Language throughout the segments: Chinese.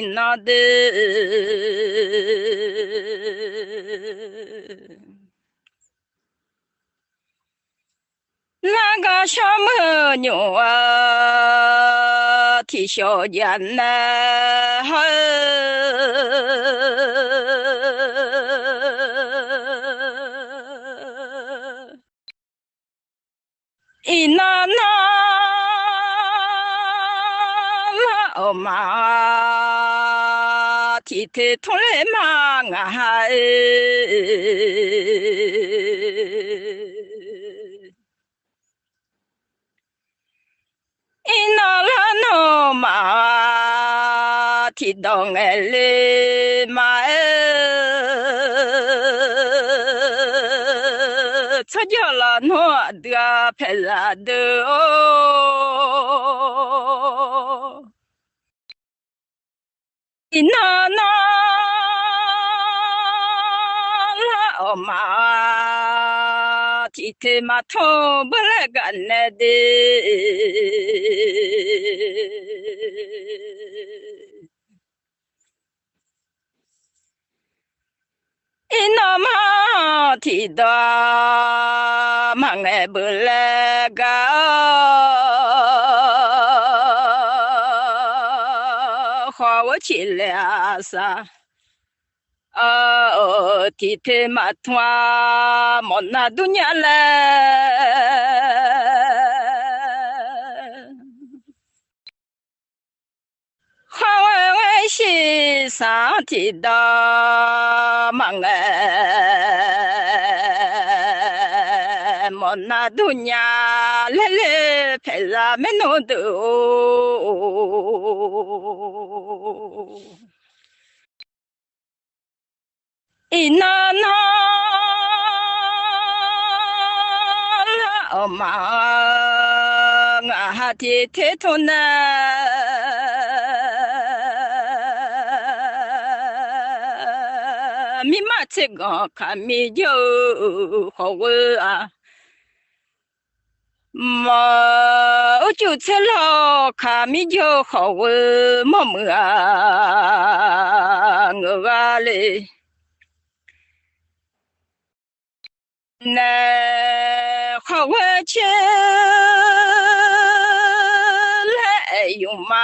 나드 나가 샤머뇨아 티쇼얀나 이나나 엄마 티테 톨레망아 이나라노 마 티동엘레 마 처절라노 드아 펠라드 이나나 엄마 티테마토 블레간네드 이나마 티다 망에 블레가 화워칠레아사 티테 마토아 못나 두냐레 화외외시 사티다 망에 못나 두냐 레레 펠라메노드 이나나 엄마 하티 테토나 미마치고 가미죠 호우아 뭐 어쩌첼로 가미죠 호우 뭐무아 응가래 내 화외체 레용마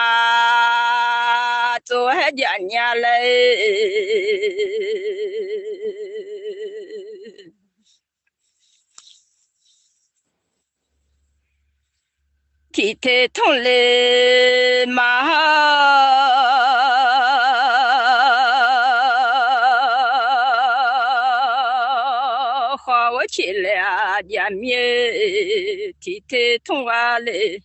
조해자냐래 티테 통레 마 화워칠레아 야미에 티테 통와레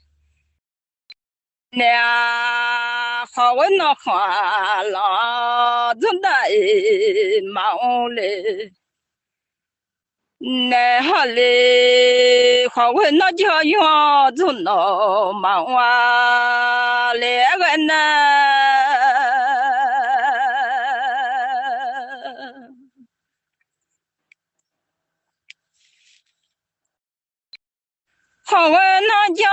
내아 화워너 화라 존다에 마올레 내 할래 화원나 저요 존노 마와 레가나 화원나 저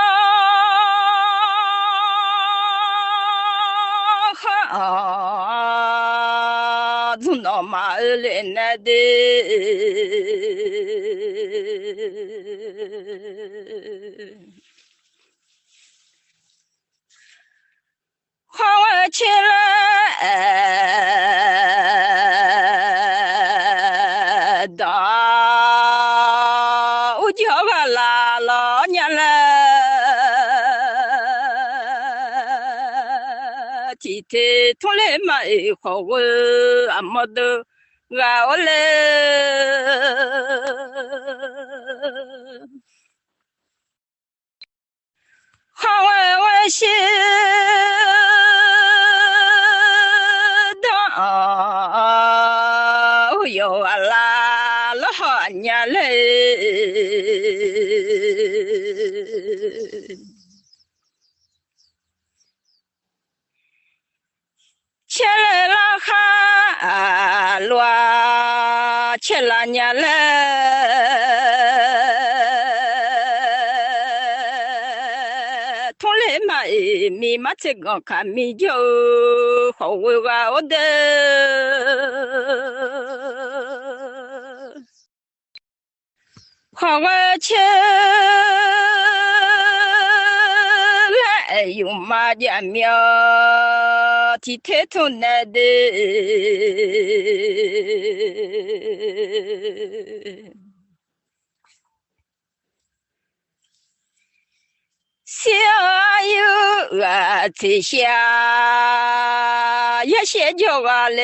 존노 마을레나데 화와칠레 다 우겨발라 러냐레 티테 톨레마이 호우 아모드 가올레 화외외시 요알라 러하냐레 첼라하 로아 첼라냐레 톨레마이 mi ma che go ka mi jo ho we ga o de ho ga che来用马家苗替太头难的。小友啊，在下也先叫我了，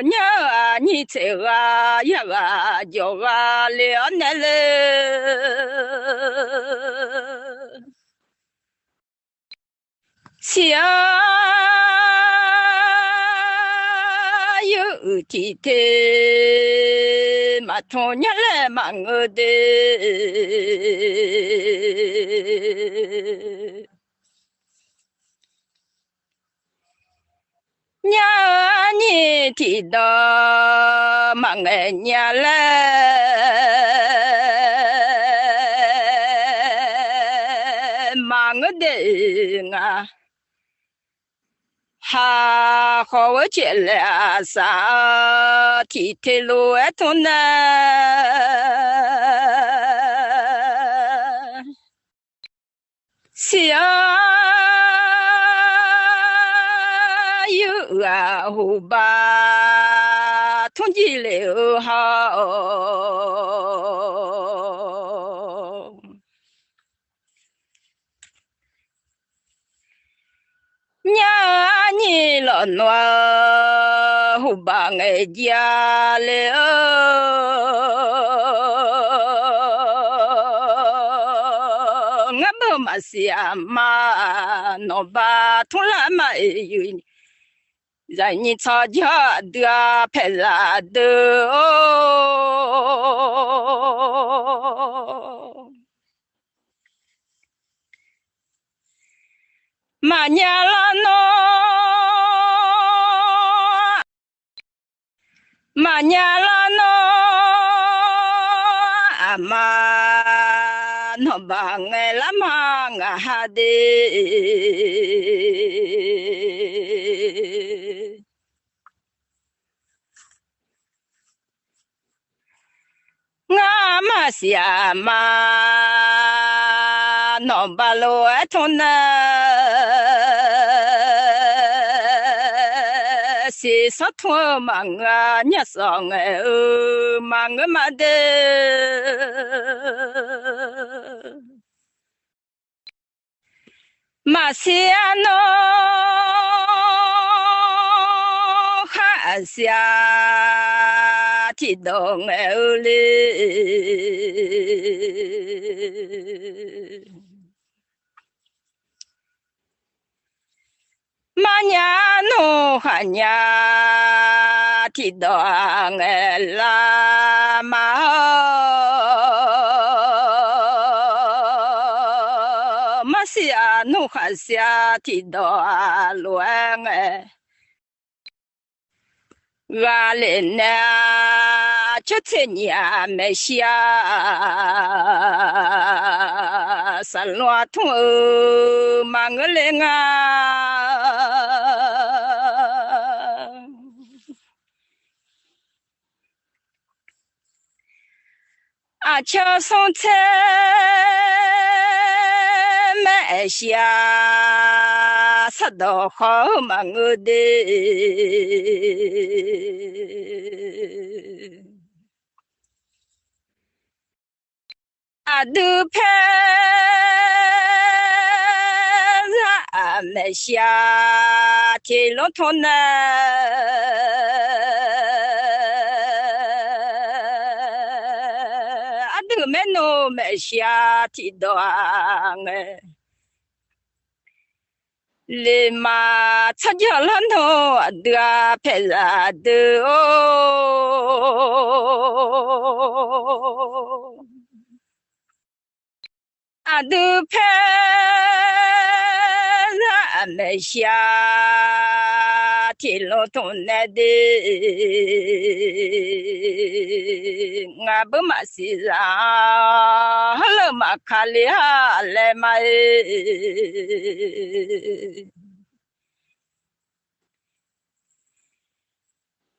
娘啊，你在啊呀啊叫我了那了，小友弟弟。马桶伢来忙我的，伢你提到忙哎伢来忙我的啊。哈，好我觉了啥？天天路爱通呢，小友啊，好吧，通知了好。娘你老暖好把爱家了，我不嘛想嘛，那把从来没有让你吵架的陪来的哦。马娘啦喏，马娘啦喏，阿妈喏把爱啦嘛啊哈的，阿妈是阿妈喏把路爱通呢。是说托忙啊，伢上哎哦，忙个嘛的，马西亚诺哈下提动哎哦嘞。马娘奴哈娘提到哎啦马西亚奴哈下提到乱哎，我嘞呢就这年没下三罗土忙个嘞啊。阿桥送菜买下啥都好忙我的，阿都拍买下铁龙头呢。没弄没下提到哎，立马擦脚烂头啊的陪来的哦，啊都陪来没下天路通来的，我不嘛是让，了嘛卡里哈来嘛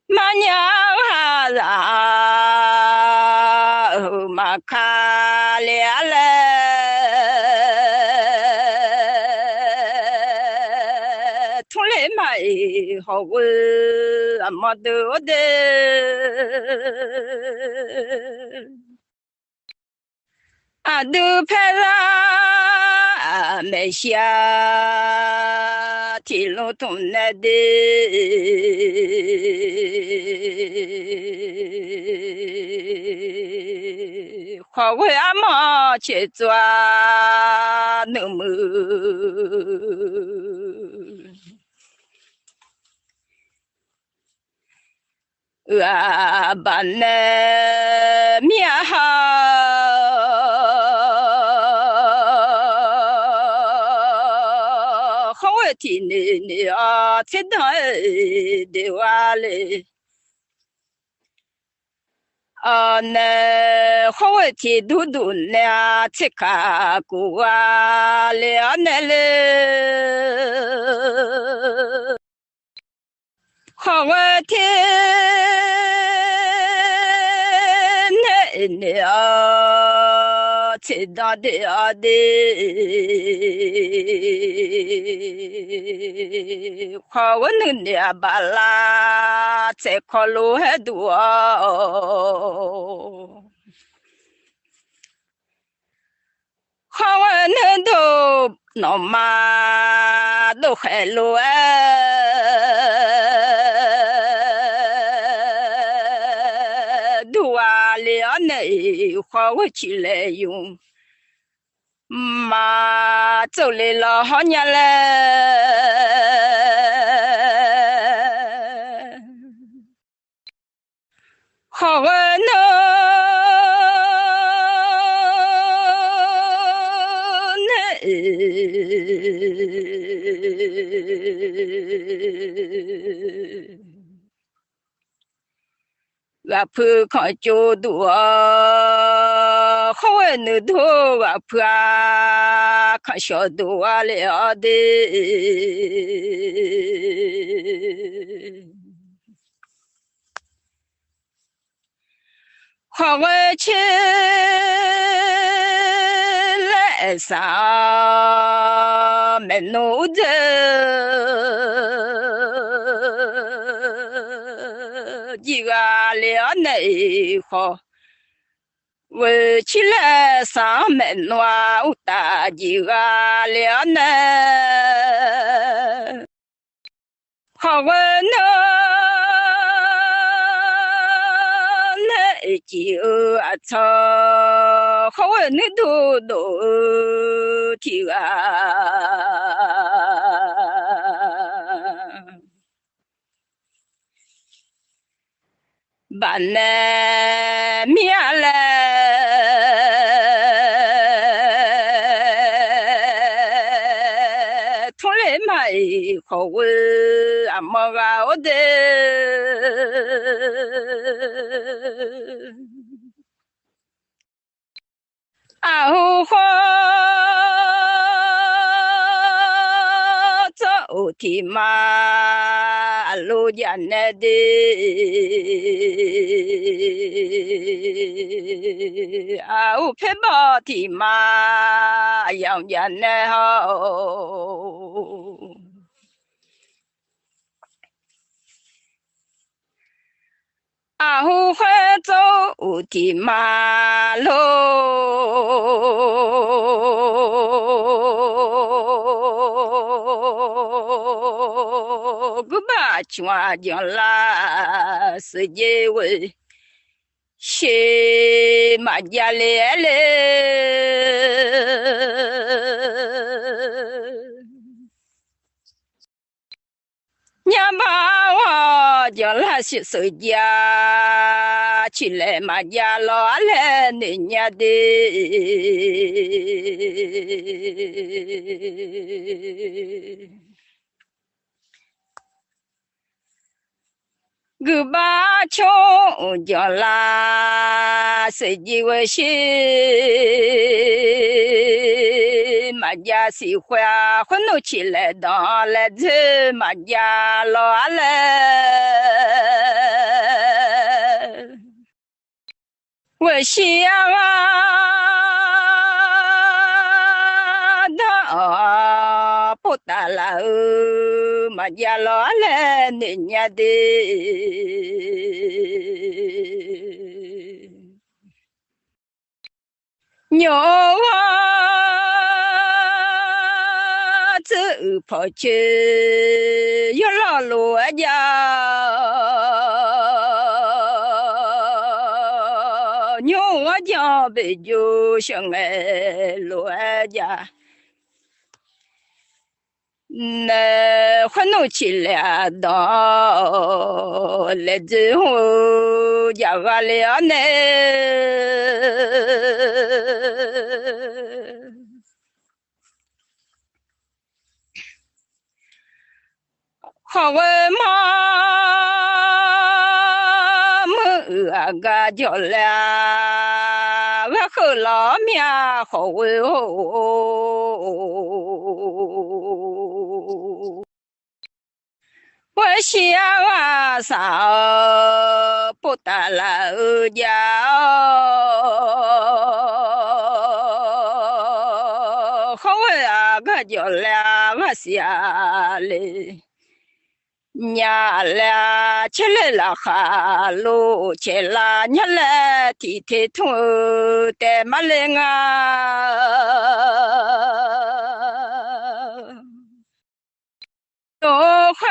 马娘哈啦，马卡里来，从来没好过么多的。啊，都拍啦，没下天路通来的，花为阿妈去抓那么。班呢面哈，好个天呢啊，天堂的话嘞，啊呢好个天嘟嘟呢，切卡古啊了呢嘞。好个天啊，切大的啊的，好个能的巴拉，切靠路还多。好个能都老妈都海路都啊了呢，花我起来用，妈走来了好年嘞，好个我婆看就多，好个能多我婆看小多了的。好个起来上没弄着，几个了内好，我起来上没弄大几个了呢，好个呢。就啊操，好个你都听啊，班呢面嘞，从来没好个阿妈个我的。啊呼花走天马路沿那的，啊乌偏跑天马养沿那好。啊呼花走天马路。个把全将啦世界为西马家来嘞，娘把我将啦是世界起来马家老来你娘的。个把穷叫啦，谁几位是马家喜欢混弄起来当来子马家老来，我想啊，他不打了，马家老来人家的。牛啊，走跑去有老罗家，牛啊家被就像哎罗家。那混弄起来到来之后，家完了呢，好问妈么啊个叫啦，我和老命好问哦。我想啊，啥不打老家哦，好啊，个叫啦，我下嘞，伢啦，起来了哈喽，起来伢啦，天天痛得嘛嘞啊。多快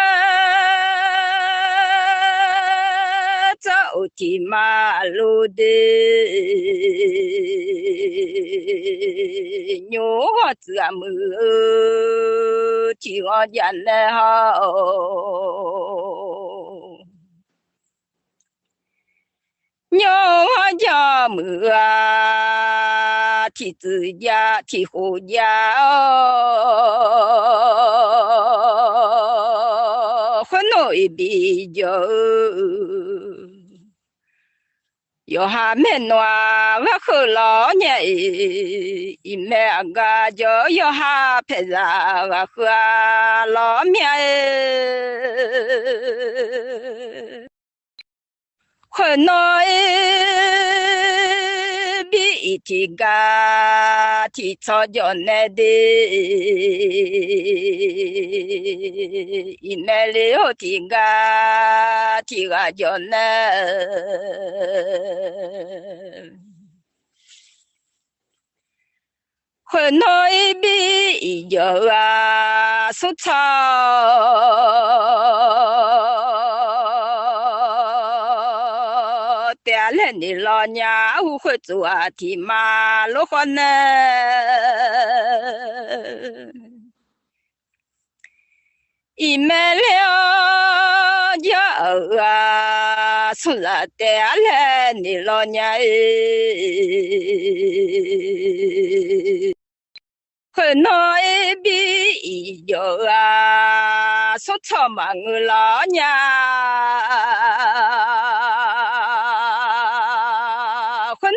走的马路的牛娃子啊，么听我讲来好，牛娃家么啊，提子家提后家哦。混弄一比较，有哈没暖，我和老娘一没个就有哈陪着我和老娘混弄比提个提草叫来的，一买了提个叫来，混弄比有啊，蔬菜。带来你老娘我会做啊，天马路好呢，一买了药啊，送了带来你老娘会拿一笔药啊，送草嘛我老娘。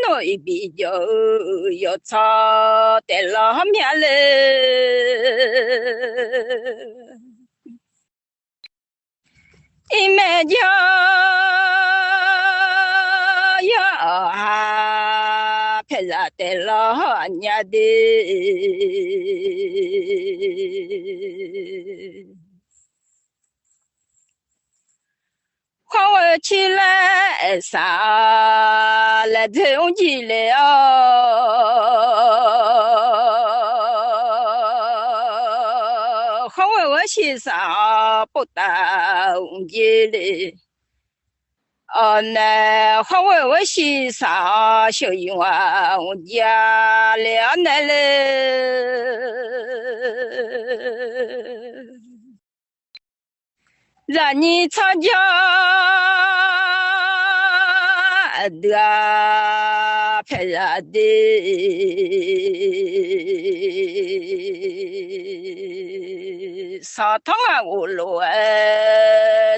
弄一比较有草在老面嘞，一买家呀陪着在老娘的。看我起来啥来从起来哦，看我身上不打起来，哦那看我身上小用啊，我家了奶奶。让你参加的陪着的，上汤啊我罗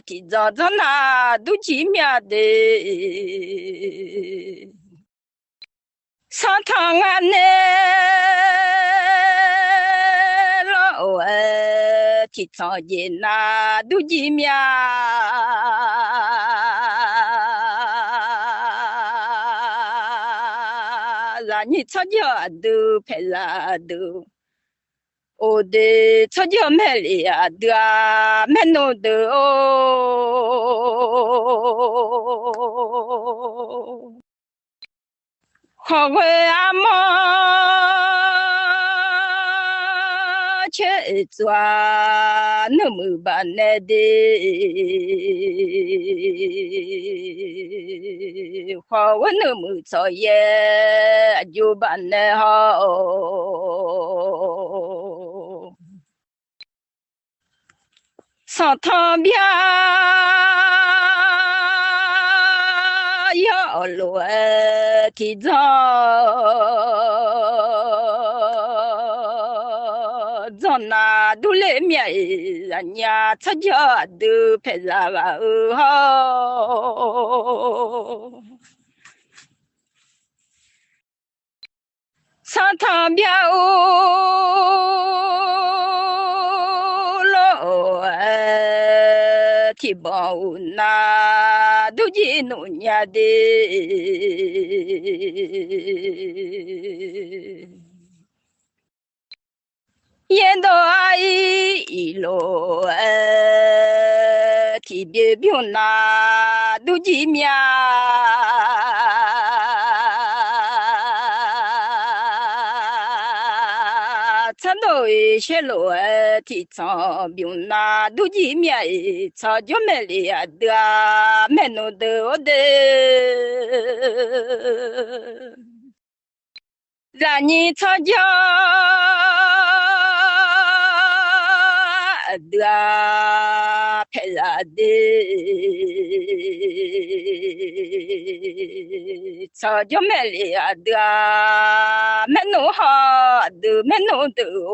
提早早那都见面的，上汤啊那老提早见那都见面。你参加都拍啦都，我的参加没里啊的啊，没弄的哦，好会阿妈去做那么办来的，好我那么做也就办得好。上汤边要落提早，早那都来面人家出家都拍啥个好。上汤边老提包那都是农家的，沿道阿姨路提别表那都是面。参到些路提倡病那都是面操就没里啊的没弄的我的，让你参加的拍啦的，操就没里啊的没弄好的没弄的哦，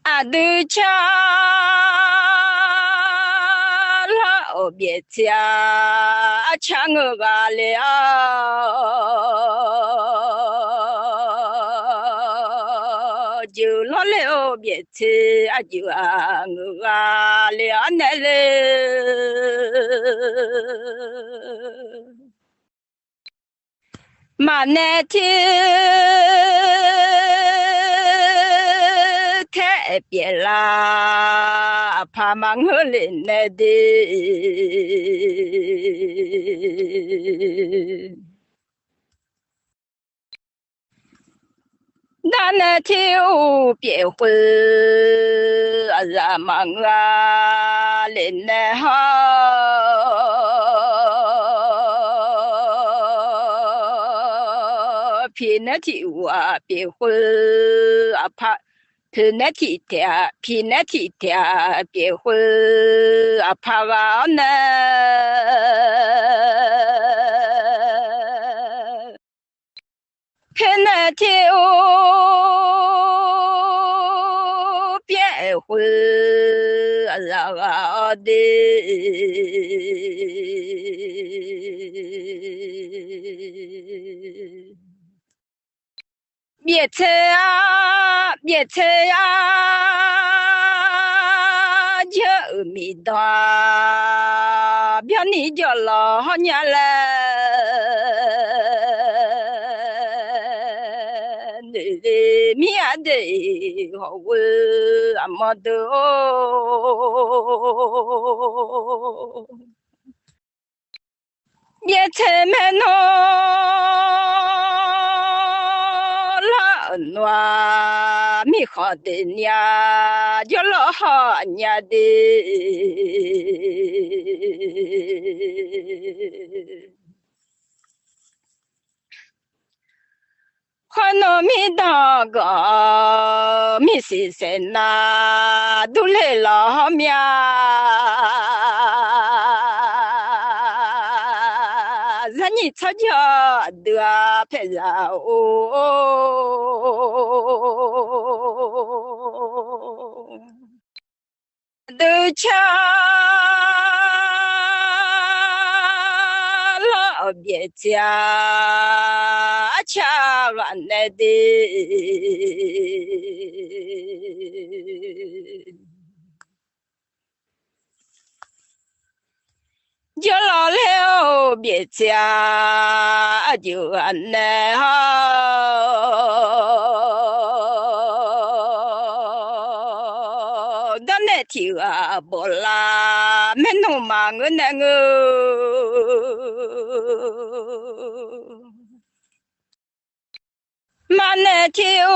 啊的家老别家抢我个了，就老了别吃啊就啊我啊了那了。马那天太别啦，怕忙和人来的，那天我别回啊忙啊人来好。偏那天我别回啊怕，偏那天天偏那天天别回啊怕啊呢，偏那天我别回啊的。别猜啊，别猜啊，就没到，别你叫老好娘了，你的面的好我阿妈的哦，别猜没弄。我没好的呀，就老好呀的。看到没大个，没谁谁那都来老命。让你参加的拍照哦。都瞧老别家，瞧俺那的。就老了别家，就俺那好，咱那天啊不啦，没弄嘛我那个，嘛那天哦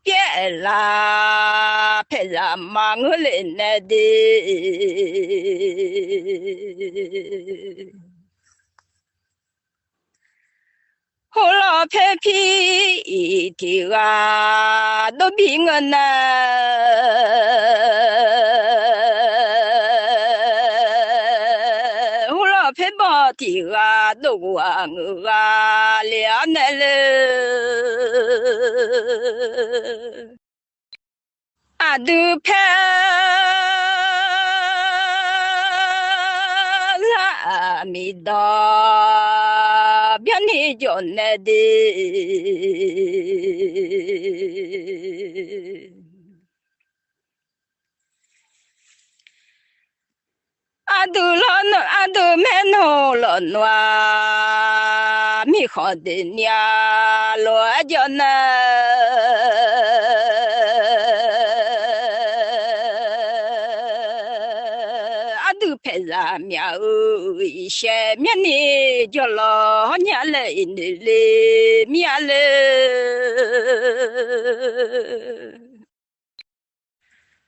别啦，别让嘛我来那的。好了，皮皮的啊，都比我那。好了，皮包的啊，都啊我啊了那了。啊，都皮拉米达，别你叫那的。阿都老那阿都没弄了那，米好的呀，罗叫那。阿都拍上面哦，一些面呢叫老娘来的嘞，面嘞。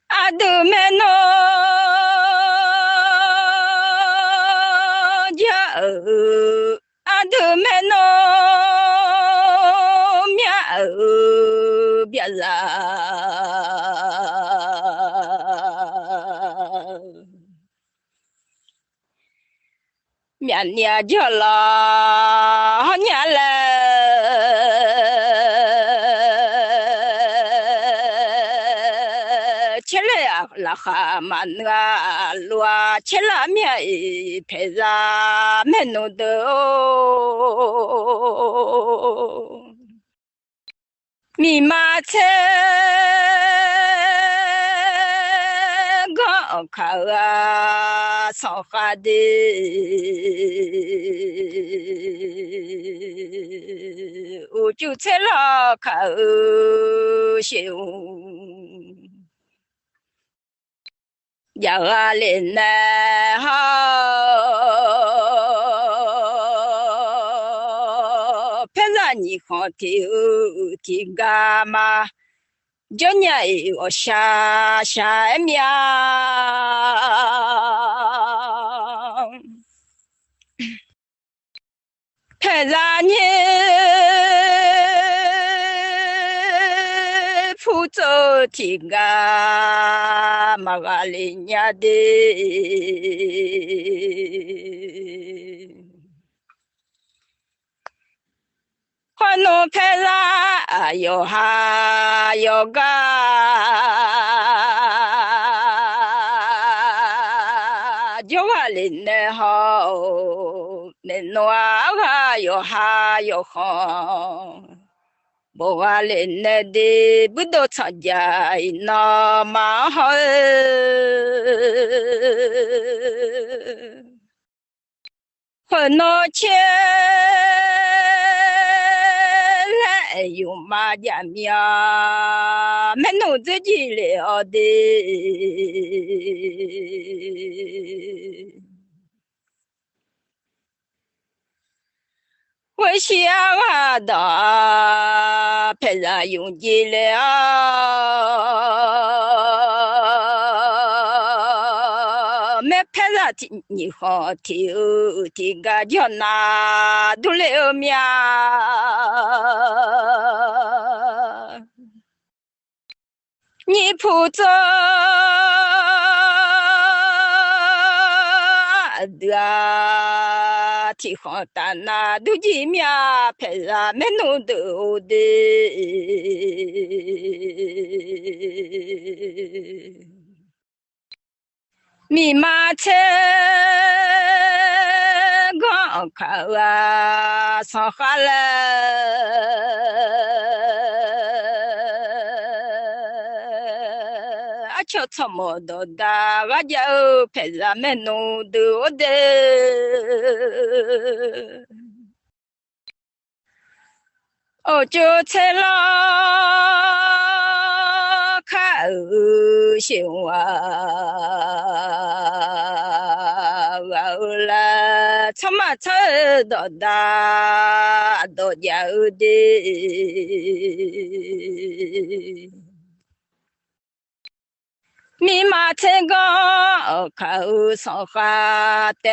阿都没弄家哦，阿都没弄面哦，别啦。面呢叫老娘来。起来呀，拉哈嘛那罗，起来面配上没弄的哦，密码册刚考啊，上哈的，我就在那考修。要啊人呢好，偏让你好听听干嘛？叫你我下面，偏让你负责听啊，马嘎里伢的。欢弄拍啦，哟哈哟嘎，就话林的好，恁弄啊哟哈哟好，不话林的不都参加那么好。很多钱来用马家面，没弄自己了的。我想啊的，配上用起了，没配上听你好听，听个叫那都了面。你负责的提好大那都几面陪着没弄到的。密码车刚开啊，上下了，啊，瞧怎么都大，我就陪着没弄到的。哦，就在那看新闻，了，怎么走到大都有的。密码成功口上下的。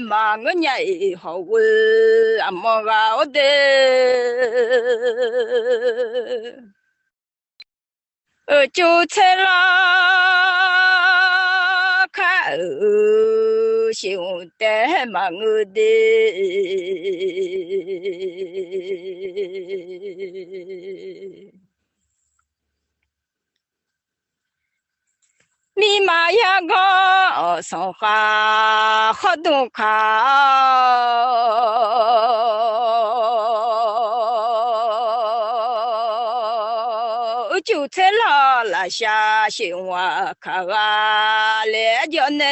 忙个伢好我阿莫搞的，就在那看兄弟忙的。密码呀个上下好多卡，就在那下新闻看啊来叫呢。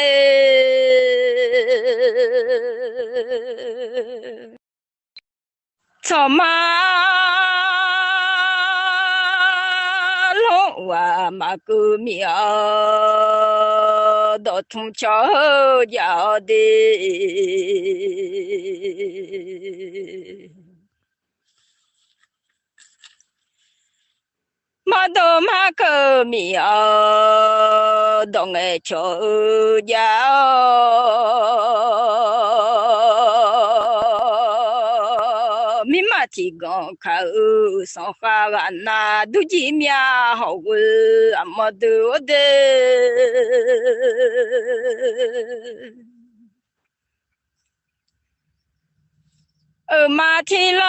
草马龙啊马个苗到通桥要的。马到马个苗到爱桥要。密码提供口上下完那都几秒好我阿么多的。马蹄了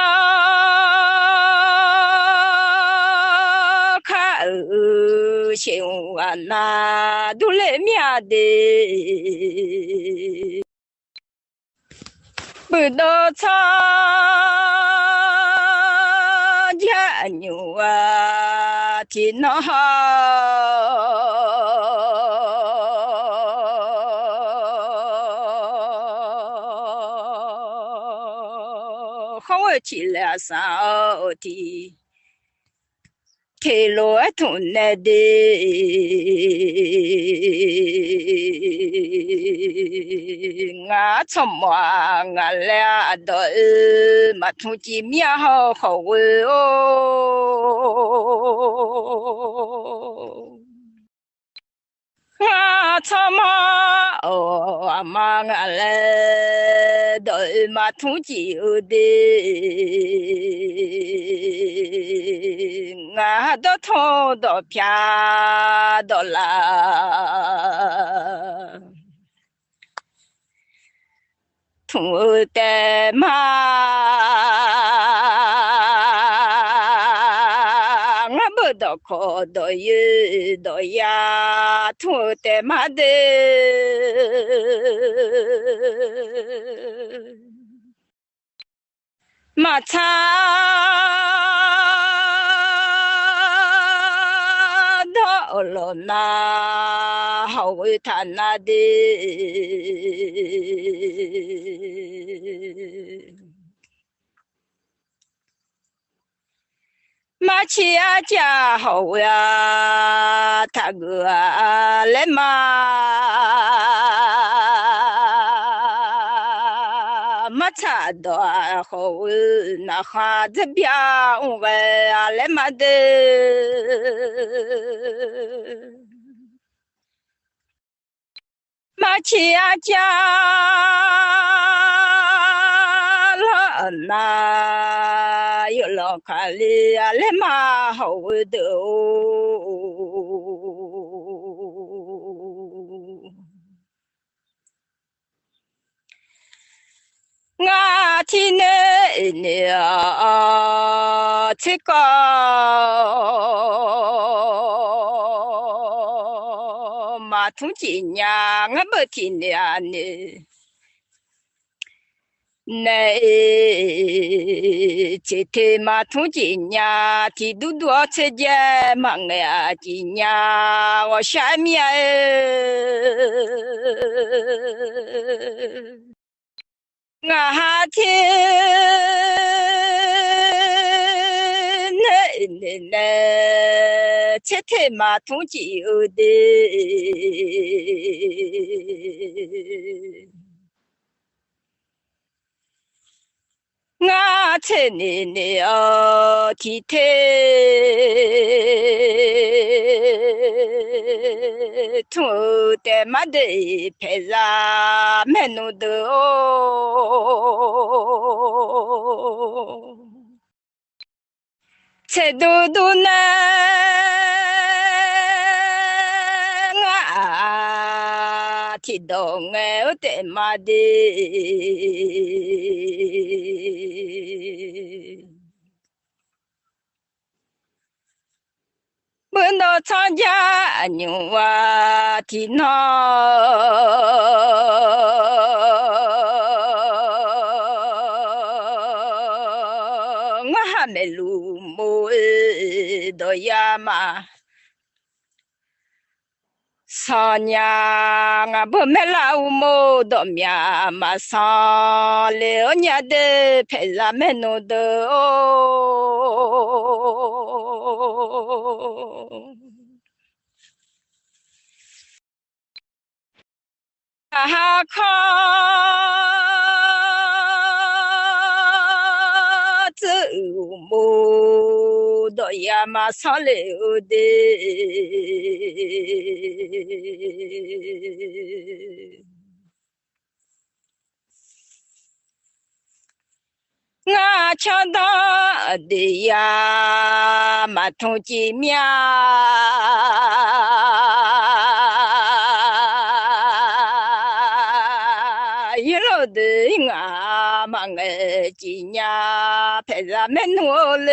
口新闻那都来面的。不到草家牛啊，听那好，好起来上的。铁路通来的，我怎么我俩都没通见面好好哦。我怎么阿妈我来都没通见的。我都通到偏到了，通的嘛，我不到考到有到呀，通的嘛的。马场到了那好为他那的。马起呀家好呀，他个来马查到好那哈子边我来马的。马起呀家了那有老看里来马好的哦。 티네 체가 마퉁지냐 버티네 안네 네 제테 마퉁지냐 티두두 체제 망야 지냐 我下面我哈天那切太马桶机有的，我切你哦，天天土的马的配上没弄的哦。切嘟嘟呢，我听到我的妈的，不能参加牛啊听我还没入门的呀嘛。三年我不买了五毛多面嘛，3、6年的配上没弄的哦。哈卡子木的呀嘛上流的，我抢到的呀嘛同济面。一路的我忙个几年，陪着没我了。